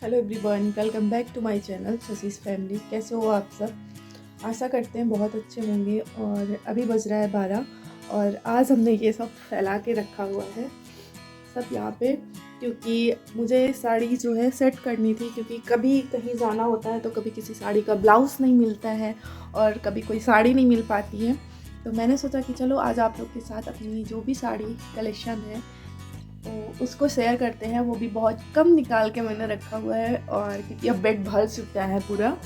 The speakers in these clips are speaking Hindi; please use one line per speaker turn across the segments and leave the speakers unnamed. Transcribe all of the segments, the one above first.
Hello everyone, welcome back to my channel Shashi's family. कैसे हो आप सब? आशा करते हैं बहुत अच्छे होंगे। और अभी बज रहा है 12 और आज हमने ये सब फैला के रखा हुआ है सब यहाँ पे, क्योंकि मुझे साड़ी जो है सेट करनी थी। क्योंकि कभी कहीं जाना होता है तो कभी किसी साड़ी का ब्लाउज़ नहीं मिलता है और कभी कोई साड़ी नहीं मिल पाती है। तो मैंने सोचा कि चलो आज आप लोग के साथ अपनी जो भी साड़ी कलेक्शन है तो उसको शेयर करते हैं। वो भी बहुत कम निकाल के मैंने रखा हुआ है, और क्योंकि अब बेड भर चुका है पूरा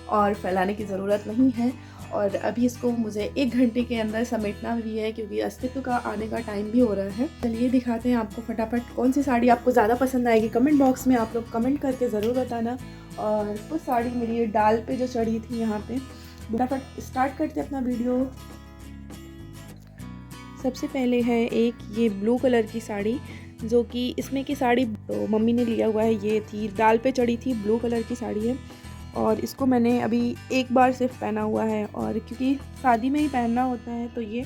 और फैलाने की ज़रूरत नहीं है। और अभी इसको मुझे 1 घंटे के अंदर समेटना भी है, क्योंकि अस्तित्व का आने का टाइम भी हो रहा है। चलिए दिखाते हैं आपको फटाफट कौन सी साड़ी आपको ज़्यादा पसंद आएगी। कमेंट बॉक्स में आप लोग कमेंट करके ज़रूर बताना। और कुछ साड़ी मेरी ये डाल पे जो चढ़ी थी यहाँ पे। फटाफट स्टार्ट करते अपना वीडियो। सबसे पहले है एक ये ब्लू कलर की साड़ी, जो कि इसमें की साड़ी तो मम्मी ने लिया हुआ है। ये थी डाल पे चढ़ी थी, ब्लू कलर की साड़ी है। और इसको मैंने अभी एक बार सिर्फ पहना हुआ है, और क्योंकि शादी में ही पहनना होता है तो ये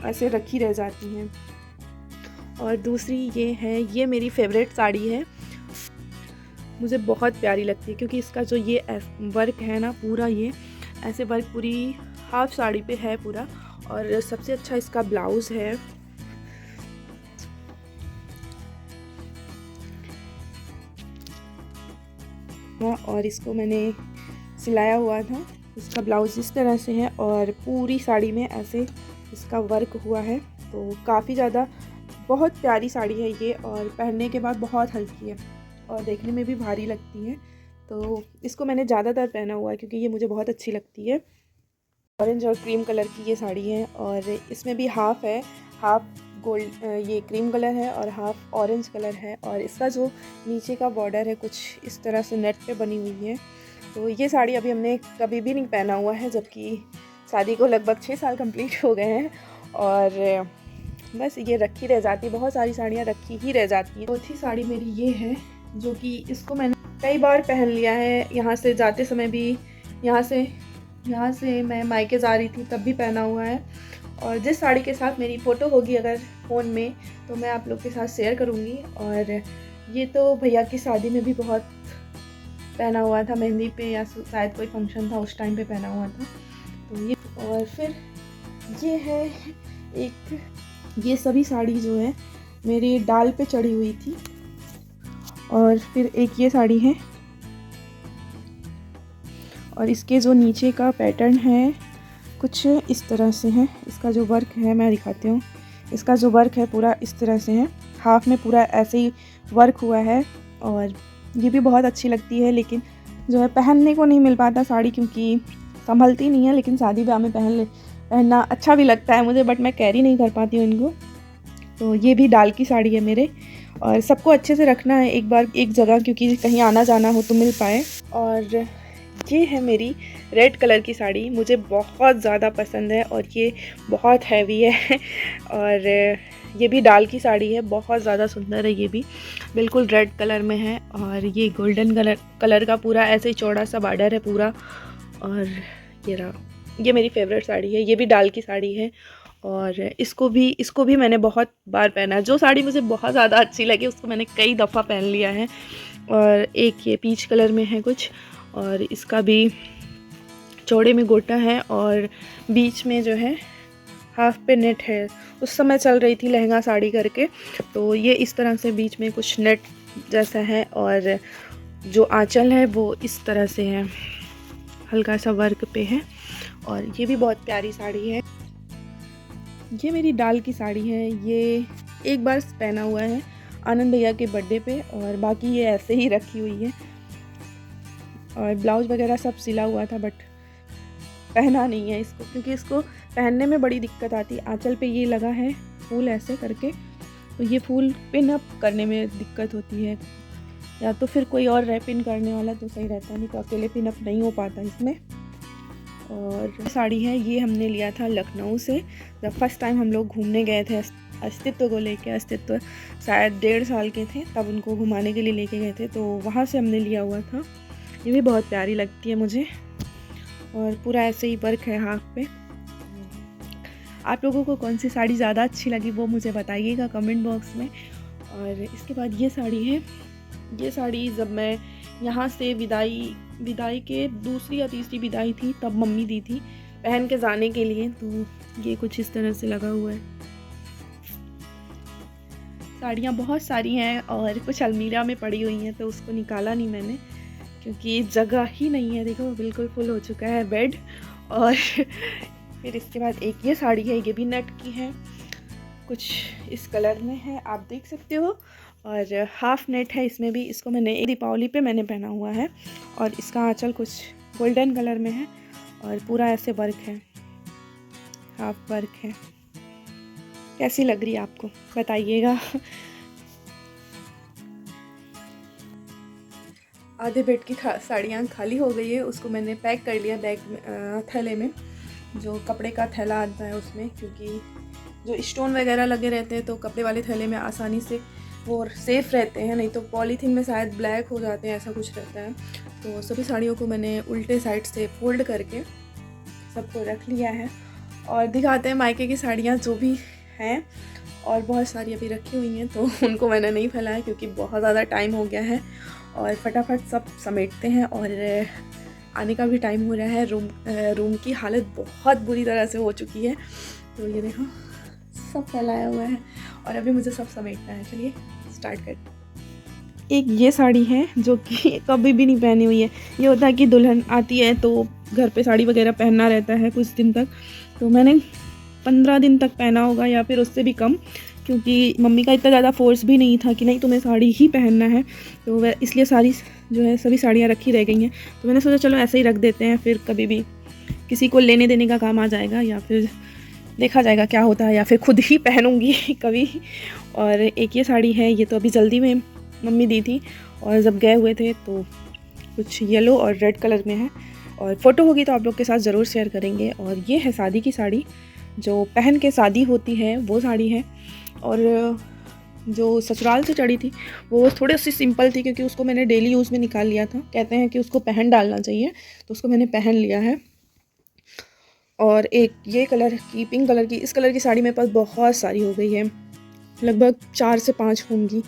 ऐसे रखी रह जाती हैं। और दूसरी ये है, ये मेरी फेवरेट साड़ी है, मुझे बहुत प्यारी लगती है क्योंकि इसका जो ये वर्क है ना, पूरा ये ऐसे वर्क पूरी हाफ साड़ी पे है पूरा। और सबसे अच्छा इसका ब्लाउज़ है। और इसको मैंने सिलाया हुआ था। इसका ब्लाउज़ इस तरह से है और पूरी साड़ी में ऐसे इसका वर्क हुआ है। तो काफ़ी ज़्यादा बहुत प्यारी साड़ी है ये, और पहनने के बाद बहुत हल्की है और देखने में भी भारी लगती है। तो इसको मैंने ज़्यादातर पहना हुआ है क्योंकि ये मुझे बहुत अच्छी लगती है। ऑरेंज और क्रीम कलर की ये साड़ी है, और इसमें भी हाफ है, हाफ गोल्ड ये क्रीम कलर है और हाफ ऑरेंज कलर है। और इसका जो नीचे का बॉर्डर है कुछ इस तरह से नेट पे बनी हुई है। तो ये साड़ी अभी हमने कभी भी नहीं पहना हुआ है, जबकि शादी को लगभग 6 साल कंप्लीट हो गए हैं। और बस ये रखी रह जाती है, बहुत सारी साड़ियाँ रखी ही रह जाती हैं। चौथी साड़ी मेरी ये है, जो कि इसको मैंने कई बार पहन लिया है। यहाँ से जाते समय भी, यहाँ से मैं मायके जा रही थी तब भी पहना हुआ है। और जिस साड़ी के साथ मेरी फ़ोटो होगी अगर फ़ोन में, तो मैं आप लोग के साथ शेयर करूँगी। और ये तो भैया की शादी में भी बहुत पहना हुआ था, मेहंदी पे या शायद कोई फंक्शन था उस टाइम पे पहना हुआ था। तो ये, और फिर ये है एक, ये सभी साड़ी जो है मेरी डाल पे चढ़ी हुई थी। और फिर एक ये साड़ी है, और इसके जो नीचे का पैटर्न है कुछ इस तरह से है। इसका जो वर्क है मैं दिखाती हूँ। इसका जो वर्क है पूरा इस तरह से है, हाफ में पूरा ऐसे ही वर्क हुआ है। और ये भी बहुत अच्छी लगती है, लेकिन जो है पहनने को नहीं मिल पाता साड़ी, क्योंकि संभलती नहीं है। लेकिन शादी ब्याह में पहनना अच्छा भी लगता है मुझे, बट मैं कैरी नहीं कर पाती हूँ इनको। तो ये भी डाल की साड़ी है मेरे, और सबको अच्छे से रखना है एक बार एक जगह, क्योंकि कहीं आना जाना हो तो मिल पाए। और ये है मेरी रेड कलर की साड़ी, मुझे बहुत ज़्यादा पसंद है और ये बहुत हैवी है। और ये भी डाल की साड़ी है, बहुत ज़्यादा सुंदर है। ये भी बिल्कुल रेड कलर में है, और ये गोल्डन कलर का पूरा ऐसे ही चौड़ा सा बॉर्डर है पूरा। और ये रहा, ये मेरी फेवरेट साड़ी है, ये भी डाल की साड़ी है। और इसको भी मैंने बहुत बार पहना है। जो साड़ी मुझे बहुत ज़्यादा अच्छी लगी उसको मैंने कई दफ़ा पहन लिया है। और एक ये पीच कलर में है कुछ, और इसका भी चौड़े में गोटा है और बीच में जो है हाफ पे नेट है। उस समय चल रही थी लहंगा साड़ी करके, तो ये इस तरह से बीच में कुछ नेट जैसा है। और जो आंचल है वो इस तरह से है, हल्का सा वर्क पे है। और ये भी बहुत प्यारी साड़ी है। ये मेरी डाल की साड़ी है, ये एक बार पहना हुआ है आनंद भैया के बर्थडे पे, और बाकी ये ऐसे ही रखी हुई है। और ब्लाउज़ वगैरह सब सिला हुआ था, बट पहना नहीं है इसको, क्योंकि इसको पहनने में बड़ी दिक्कत आती है। आंचल पे ये लगा है फूल ऐसे करके, तो ये फूल पिन अप करने में दिक्कत होती है, या तो फिर कोई और रह पिन करने वाला तो सही रहता, नहीं तो अकेले पिन अप नहीं हो पाता इसमें। और साड़ी है, ये हमने लिया था लखनऊ से, जब फर्स्ट टाइम हम लोग घूमने गए थे अस्तित्व को लेके। अस्तित्व शायद 1.5 साल के थे तब उनको घुमाने के लिए लेके गए थे, तो वहाँ से हमने लिया हुआ था। ये भी बहुत प्यारी लगती है मुझे, और पूरा ऐसे ही वर्क है हाफ पे। आप लोगों को कौन सी साड़ी ज़्यादा अच्छी लगी वो मुझे बताइएगा कमेंट बॉक्स में। और इसके बाद ये साड़ी है, ये साड़ी जब मैं यहाँ से विदाई के दूसरी या तीसरी विदाई थी, तब मम्मी दी थी पहन के जाने के लिए। तो ये कुछ इस तरह से लगा हुआ है। साड़ियाँ बहुत सारी हैं और कुछ अलमीरा में पड़ी हुई हैं, तो उसको निकाला नहीं मैंने क्योंकि जगह ही नहीं है। देखो बिल्कुल फुल हो चुका है बेड। और फिर इसके बाद एक ये साड़ी है, ये भी नेट की है, कुछ इस कलर में है, आप देख सकते हो। और हाफ नेट है इसमें भी। इसको मैंने दीपावली पे मैंने पहना हुआ है। और इसका आंचल कुछ गोल्डन कलर में है और पूरा ऐसे वर्क है, हाफ वर्क है। कैसी लग रही है आपको बताइएगा। आधे बेड की साड़ियाँ खाली हो गई है, उसको मैंने पैक कर लिया बैग में, थैले में, जो कपड़े का थैला आता है उसमें, क्योंकि जो स्टोन वगैरह लगे रहते हैं तो कपड़े वाले थैले में आसानी से वो सेफ़ रहते हैं, नहीं तो पॉलीथीन में शायद ब्लैक हो जाते हैं, ऐसा कुछ रहता है। तो सभी साड़ियों को मैंने उल्टे साइड से फोल्ड करके सबको रख लिया है। और दिखाते हैं मायके की साड़ियाँ जो भी हैं, और बहुत सारी अभी रखी हुई हैं, तो उनको मैंने नहीं फैलाया क्योंकि बहुत ज़्यादा टाइम हो गया है और फटाफट सब समेटते हैं। और आने का भी टाइम हो रहा है। रूम की हालत बहुत बुरी तरह से हो चुकी है। तो ये देखो सब फैलाया हुआ है और अभी मुझे सब समेटना है। चलिए स्टार्ट करते। एक ये साड़ी है जो कि कभी भी नहीं पहनी हुई है। ये होता है कि दुल्हन आती है तो घर पे साड़ी वगैरह पहनना रहता है कुछ दिन तक, तो मैंने 15 दिन तक पहना होगा या फिर उससे भी कम, क्योंकि मम्मी का इतना ज़्यादा फोर्स भी नहीं था कि नहीं तुम्हें साड़ी ही पहनना है। तो वह इसलिए सारी जो है सभी साड़ियाँ रखी रह गई हैं। तो मैंने सोचा चलो ऐसे ही रख देते हैं, फिर कभी भी किसी को लेने देने का काम आ जाएगा, या फिर देखा जाएगा क्या होता है, या फिर खुद ही पहनूंगी कभी। और एक ये साड़ी है, ये तो अभी जल्दी में मम्मी दी थी और जब गए हुए थे, तो कुछ येलो और रेड कलर में है। और फ़ोटो होगी तो आप लोग के साथ ज़रूर शेयर करेंगे। और ये है शादी की साड़ी, जो पहन के शादी होती है वो साड़ी है। और जो ससुराल से चढ़ी थी वो थोड़ी सी सिंपल थी, क्योंकि उसको मैंने डेली यूज़ में निकाल लिया था। कहते हैं कि उसको पहन डालना चाहिए, तो उसको मैंने पहन लिया है। और एक ये कलर की, पिंक कलर की, इस कलर की साड़ी मेरे पास बहुत सारी हो गई है, लगभग 4 से 5 होंगी।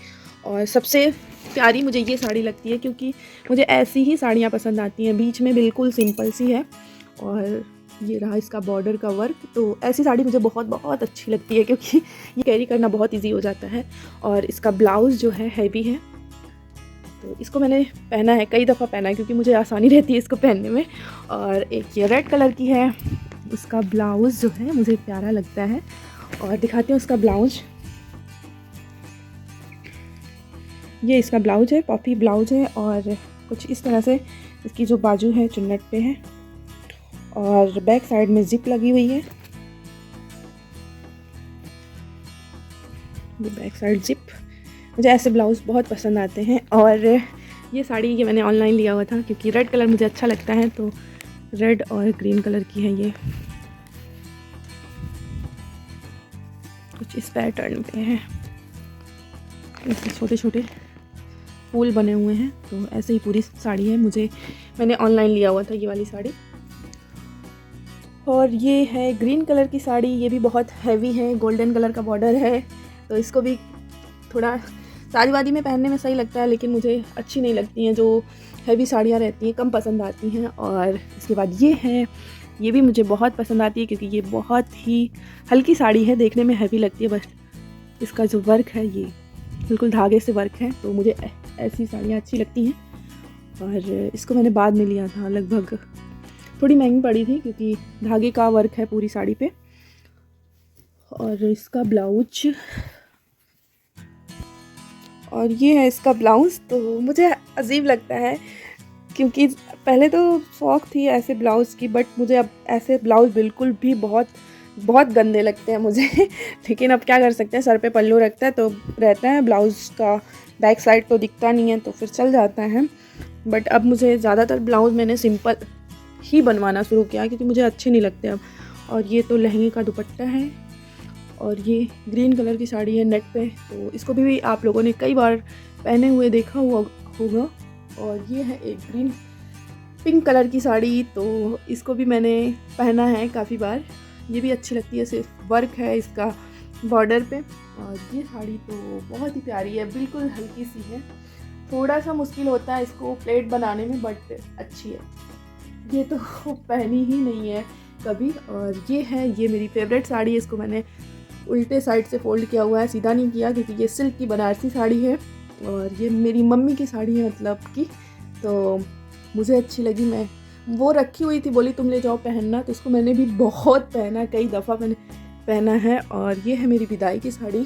और सबसे प्यारी मुझे ये साड़ी लगती है, क्योंकि मुझे ऐसी ही साड़ियाँ पसंद आती हैं, बीच में बिल्कुल सिंपल सी है। और ये रहा इसका बॉर्डर का वर्क। तो ऐसी साड़ी मुझे बहुत बहुत अच्छी लगती है, क्योंकि ये कैरी करना बहुत इजी हो जाता है। और इसका ब्लाउज़ जो है हैवी है, तो इसको मैंने पहना है, कई दफ़ा पहना है, क्योंकि मुझे आसानी रहती है इसको पहनने में। और एक ये रेड कलर की है, उसका ब्लाउज़ जो है मुझे प्यारा लगता है। और दिखाती हूँ उसका ब्लाउज़। ये इसका ब्लाउज़ है, पॉपी ब्लाउज़ है, और कुछ इस तरह से इसकी जो बाजू है चुन्नट पे है, और बैक साइड में जिप लगी हुई है। ये बैक साइड जिप, मुझे ऐसे ब्लाउज़ बहुत पसंद आते हैं। और ये साड़ी ये मैंने ऑनलाइन लिया हुआ था, क्योंकि रेड कलर मुझे अच्छा लगता है, तो रेड और ग्रीन कलर की है ये, कुछ इस पैटर्न पे है, ऐसे छोटे छोटे फूल बने हुए हैं। तो ऐसे ही पूरी साड़ी है, मैंने ऑनलाइन लिया हुआ था ये वाली साड़ी। और ये है ग्रीन कलर की साड़ी, ये भी बहुत हैवी है, गोल्डन कलर का बॉर्डर है। तो इसको भी थोड़ा शादी वादी में पहनने में सही लगता है, लेकिन मुझे अच्छी नहीं लगती हैं, जो हैवी साड़ियाँ रहती हैं कम पसंद आती हैं। और इसके बाद ये है, ये भी मुझे बहुत पसंद आती है, क्योंकि ये बहुत ही हल्की साड़ी है, देखने में हैवी लगती है, बस इसका जो वर्क है ये बिल्कुल धागे से वर्क है, तो मुझे ऐसी साड़ियाँ अच्छी लगती हैं। और इसको मैंने बाद में लिया था, लगभग थोड़ी महंगी पड़ी थी, क्योंकि धागे का वर्क है पूरी साड़ी पे। और इसका ब्लाउज, और ये है इसका ब्लाउज़। तो मुझे अजीब लगता है, क्योंकि पहले तो शौक़ थी ऐसे ब्लाउज़ की, बट मुझे अब ऐसे ब्लाउज़ बिल्कुल भी बहुत बहुत गंदे लगते हैं मुझे। लेकिन अब क्या कर सकते हैं, सर पे पल्लू रखता है तो रहता है, ब्लाउज़ का बैक साइड तो दिखता नहीं है, तो फिर चल जाता है। बट अब मुझे ज़्यादातर ब्लाउज़ मैंने सिंपल ही बनवाना शुरू किया, क्योंकि मुझे अच्छे नहीं लगते अब। और ये तो लहंगे का दुपट्टा है, और ये ग्रीन कलर की साड़ी है नेट पे, तो इसको भी आप लोगों ने कई बार पहने हुए देखा हुआ होगा। और ये है एक ग्रीन पिंक कलर की साड़ी, तो इसको भी मैंने पहना है काफ़ी बार, ये भी अच्छी लगती है, सिर्फ वर्क है इसका बॉर्डर पे। और ये साड़ी तो बहुत ही प्यारी है, बिल्कुल हल्की सी है, थोड़ा सा मुश्किल होता है इसको प्लेट बनाने में, बट अच्छी है। ये तो पहनी ही नहीं है कभी। और ये मेरी फेवरेट साड़ी है। इसको मैंने उल्टे साइड से फोल्ड किया हुआ है, सीधा नहीं किया, क्योंकि ये सिल्क की बनारसी साड़ी है और ये मेरी मम्मी की साड़ी है मतलब की, तो मुझे अच्छी लगी। मैं वो रखी हुई थी, बोली तुम ले जाओ पहनना, तो उसको मैंने भी बहुत पहना, कई दफ़ा मैंने पहना है। और ये है मेरी विदाई की साड़ी,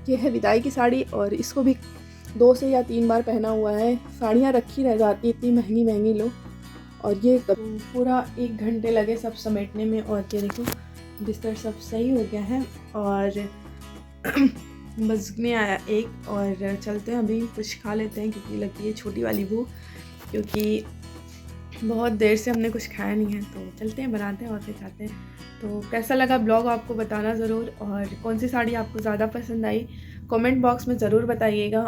ये है विदाई की साड़ी और इसको भी 2 से या 3 बार पहना हुआ है। साड़ियाँ रखी रह जाती इतनी महंगी महंगी लो। और ये पूरा 1 घंटे लगे सब समेटने में। और ये देखो बिस्तर सब सही हो गया है और बस में आया एक। और चलते हैं अभी कुछ खा लेते हैं, क्योंकि लगती है छोटी वाली भूख, क्योंकि बहुत देर से हमने कुछ खाया नहीं है। तो चलते हैं बनाते हैं और फिर खाते हैं। तो कैसा लगा ब्लॉग आपको बताना ज़रूर, और कौन सी साड़ी आपको ज़्यादा पसंद आई कमेंट बॉक्स में ज़रूर बताइएगा।